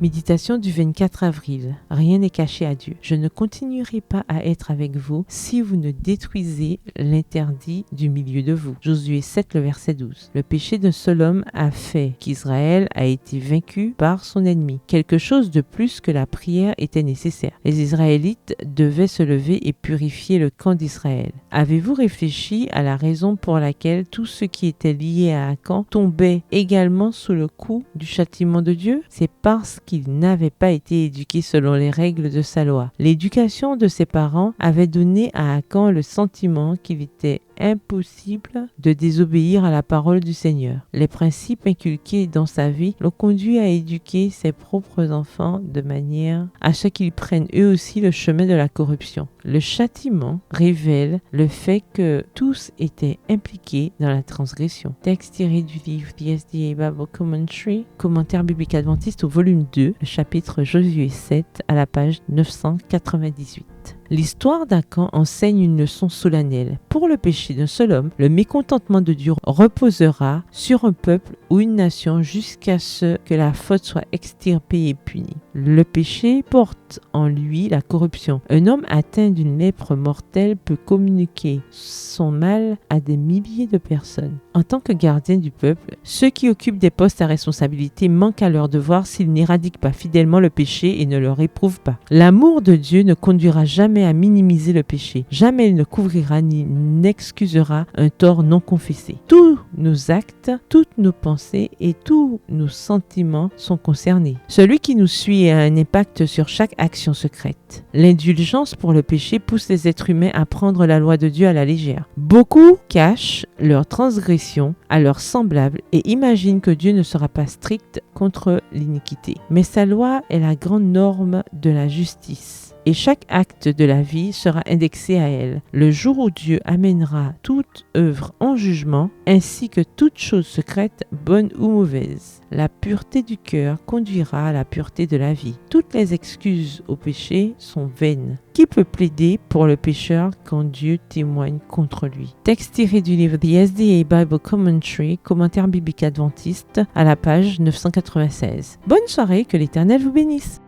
Méditation du 24 avril. Rien n'est caché à Dieu. Je ne continuerai pas à être avec vous si vous ne détruisez l'interdit du milieu de vous. Josué 7, le verset 12. Le péché d'un seul homme a fait qu'Israël a été vaincu par son ennemi. Quelque chose de plus que la prière était nécessaire. Les Israélites devaient se lever et purifier le camp d'Israël. Avez-vous réfléchi à la raison pour laquelle tous ceux qui étaient liés à Akan tombaient également sous le coup du châtiment de Dieu? C'est parce qu'il n'avait pas été éduqué selon les règles de sa loi. L'éducation de ses parents avait donné à Akan le sentiment qu'il était impossible de désobéir à la parole du Seigneur. Les principes inculqués dans sa vie l'ont conduit à éduquer ses propres enfants de manière à ce qu'ils prennent eux aussi le chemin de la corruption. Le châtiment révèle le fait que tous étaient impliqués dans la transgression. Texte tiré du livre The SDA Bible Commentary, commentaire biblique adventiste au volume 2, le chapitre Josué 7 à la page 998. L'histoire d'Akan enseigne une leçon solennelle. Pour le péché d'un seul homme, le mécontentement de Dieu reposera sur un peuple ou une nation jusqu'à ce que la faute soit extirpée et punie. Le péché porte en lui la corruption. Un homme atteint d'une lèpre mortelle peut communiquer son mal à des milliers de personnes. En tant que gardien du peuple, ceux qui occupent des postes à responsabilité manquent à leur devoir s'ils n'éradiquent pas fidèlement le péché et ne le réprouvent pas. L'amour de Dieu ne conduira jamais à minimiser le péché. Jamais il ne couvrira ni n'excusera un tort non confessé. Tous nos actes, toutes nos pensées et tous nos sentiments sont concernés. Celui qui nous suit a un impact sur chaque action secrète. L'indulgence pour le péché pousse les êtres humains à prendre la loi de Dieu à la légère. Beaucoup cachent leur transgression à leurs semblables et imaginent que Dieu ne sera pas strict contre l'iniquité. Mais sa loi est la grande norme de la justice. Et chaque acte de la vie sera indexé à elle. Le jour où Dieu amènera toute œuvre en jugement, ainsi que toute chose secrète, bonne ou mauvaise. La pureté du cœur conduira à la pureté de la vie. Toutes les excuses au péché sont vaines. Qui peut plaider pour le pécheur quand Dieu témoigne contre lui? Texte tiré du livre The SDA Bible Commentary, commentaire biblique adventiste, à la page 996. Bonne soirée, que l'Éternel vous bénisse.